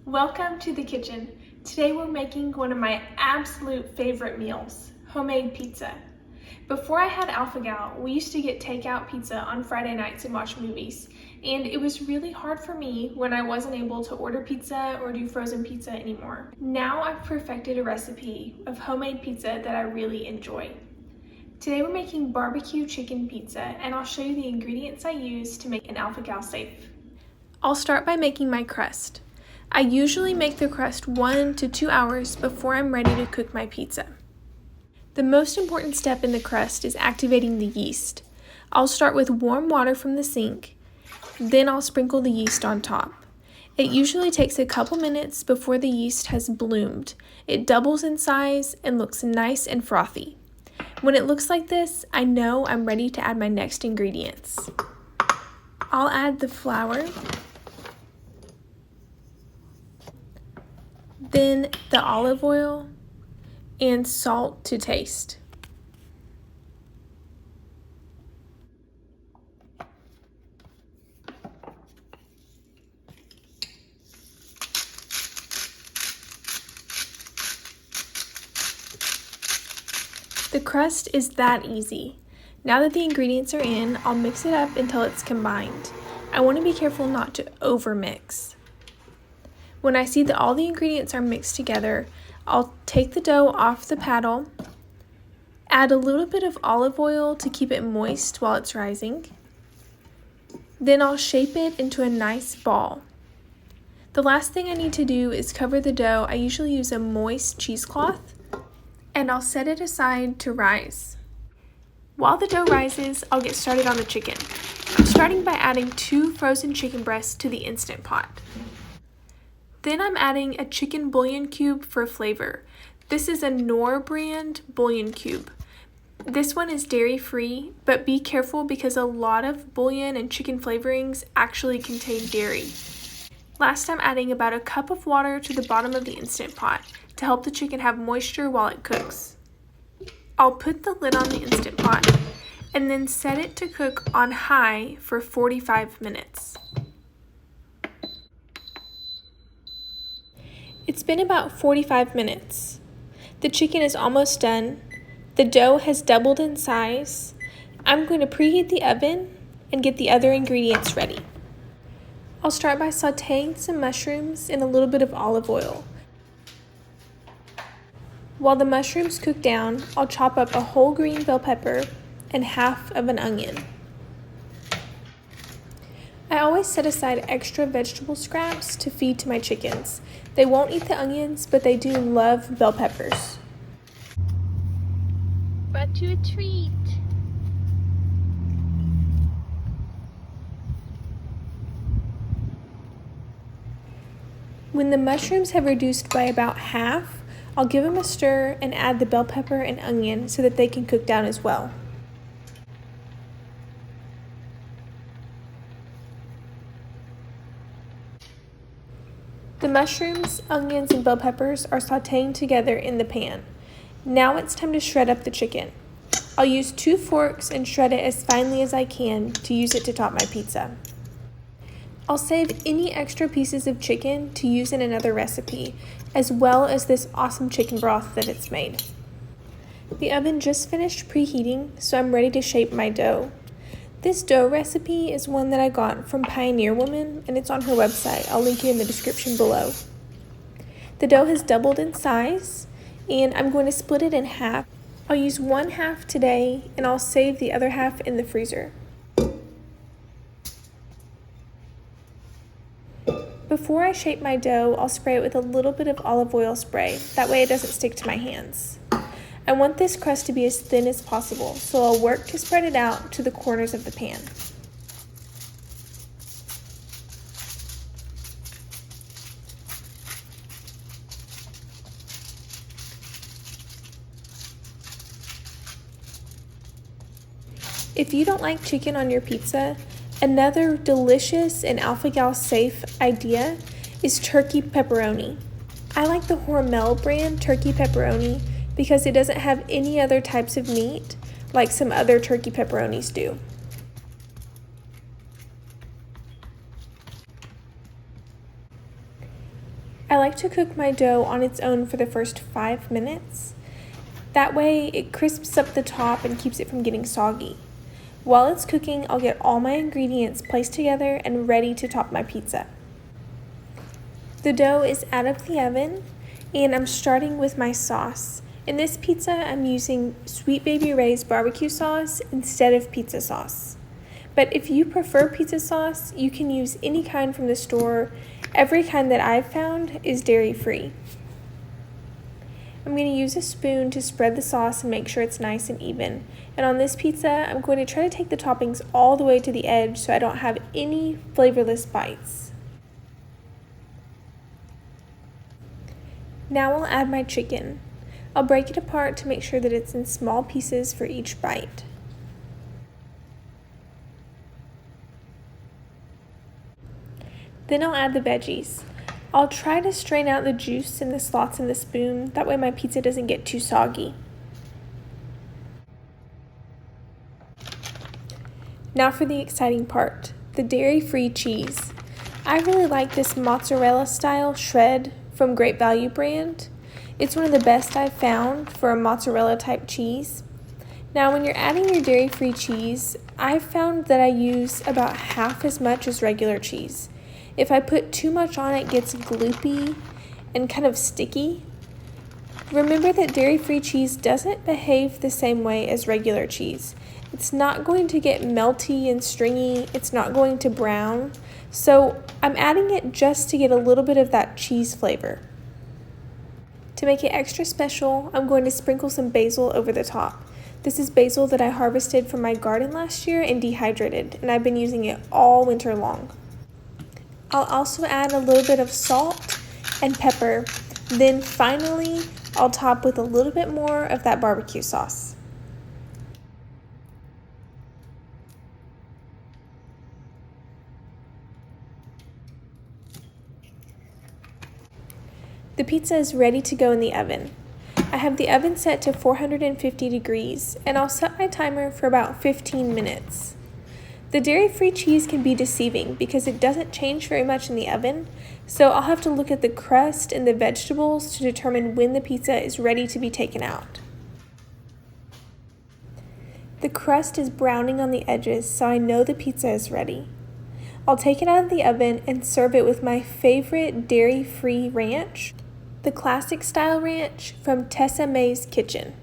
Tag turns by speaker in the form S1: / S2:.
S1: Welcome to the kitchen. Today we're making one of my absolute favorite meals, homemade pizza. Before I had alpha-gal, we used to get takeout pizza on Friday nights and watch movies, and it was really hard for me when I wasn't able to order pizza or do frozen pizza anymore. Now I've perfected a recipe of homemade pizza that I really enjoy. Today we're making barbecue chicken pizza, and I'll show you the ingredients I use to make an alpha-gal safe. I'll start by making my crust. I usually make the crust 1 to 2 hours before I'm ready to cook my pizza. The most important step in the crust is activating the yeast. I'll start with warm water from the sink, then I'll sprinkle the yeast on top. It usually takes a couple minutes before the yeast has bloomed. It doubles in size and looks nice and frothy. When it looks like this, I know I'm ready to add my next ingredients. I'll add the flour, then the olive oil, and salt to taste. The crust is that easy. Now that the ingredients are in, I'll mix it up until it's combined. I want to be careful not to overmix. When I see that all the ingredients are mixed together, I'll take the dough off the paddle, add a little bit of olive oil to keep it moist while it's rising. Then I'll shape it into a nice ball. The last thing I need to do is cover the dough. I usually use a moist cheesecloth, and I'll set it aside to rise. While the dough rises, I'll get started on the chicken. I'm starting by adding 2 frozen chicken breasts to the Instant Pot. Then I'm adding a chicken bouillon cube for flavor. This is a Knorr brand bouillon cube. This one is dairy-free, but be careful because a lot of bouillon and chicken flavorings actually contain dairy. Last, I'm adding about a cup of water to the bottom of the Instant Pot to help the chicken have moisture while it cooks. I'll put the lid on the Instant Pot and then set it to cook on high for 45 minutes. It's been about 45 minutes. The chicken is almost done. The dough has doubled in size. I'm going to preheat the oven and get the other ingredients ready. I'll start by sauteing some mushrooms in a little bit of olive oil. While the mushrooms cook down, I'll chop up a whole green bell pepper and half of an onion. I always set aside extra vegetable scraps to feed to my chickens. They won't eat the onions, but they do love bell peppers. Brought you a treat. When the mushrooms have reduced by about half, I'll give them a stir and add the bell pepper and onion so that they can cook down as well. The mushrooms, onions, and bell peppers are sauteing together in the pan. Now it's time to shred up the chicken. I'll use 2 forks and shred it as finely as I can to use it to top my pizza. I'll save any extra pieces of chicken to use in another recipe, as well as this awesome chicken broth that it's made. The oven just finished preheating, so I'm ready to shape my dough. This dough recipe is one that I got from Pioneer Woman, and it's on her website. I'll link it in the description below. The dough has doubled in size, and I'm going to split it in half. I'll use 1 half today, and I'll save the other half in the freezer. Before I shape my dough, I'll spray it with a little bit of olive oil spray. That way it doesn't stick to my hands. I want this crust to be as thin as possible, so I'll work to spread it out to the corners of the pan. If you don't like chicken on your pizza, another delicious and alpha-gal safe idea is turkey pepperoni. I like the Hormel brand turkey pepperoni because it doesn't have any other types of meat like some other turkey pepperonis do. I like to cook my dough on its own for the first 5 minutes. That way it crisps up the top and keeps it from getting soggy. While it's cooking, I'll get all my ingredients placed together and ready to top my pizza. The dough is out of the oven, and I'm starting with my sauce. In this pizza, I'm using Sweet Baby Ray's barbecue sauce instead of pizza sauce. But if you prefer pizza sauce, you can use any kind from the store. Every kind that I've found is dairy-free. I'm going to use a spoon to spread the sauce and make sure it's nice and even. And on this pizza, I'm going to try to take the toppings all the way to the edge so I don't have any flavorless bites. Now I'll add my chicken. I'll break it apart to make sure that it's in small pieces for each bite. Then I'll add the veggies. I'll try to strain out the juice in the slots in the spoon, that way my pizza doesn't get too soggy. Now for the exciting part, the dairy-free cheese. I really like this Mozarella Style Shred from Great Value brand. It's one of the best I've found for a mozzarella type cheese. Now when you're adding your dairy-free cheese, I've found that I use about half as much as regular cheese. If I put too much on, it gets gloopy and kind of sticky. Remember that dairy-free cheese doesn't behave the same way as regular cheese. It's not going to get melty and stringy, it's not going to brown. So I'm adding it just to get a little bit of that cheese flavor. To make it extra special, I'm going to sprinkle some basil over the top. This is basil that I harvested from my garden last year and dehydrated, and I've been using it all winter long. I'll also add a little bit of salt and pepper. Then finally, I'll top with a little bit more of that barbecue sauce. The pizza is ready to go in the oven. I have the oven set to 450 degrees, and I'll set my timer for about 15 minutes. The dairy-free cheese can be deceiving because it doesn't change very much in the oven, so I'll have to look at the crust and the vegetables to determine when the pizza is ready to be taken out. The crust is browning on the edges, so I know the pizza is ready. I'll take it out of the oven and serve it with my favorite dairy-free ranch, the classic style ranch from Tessa May's Kitchen.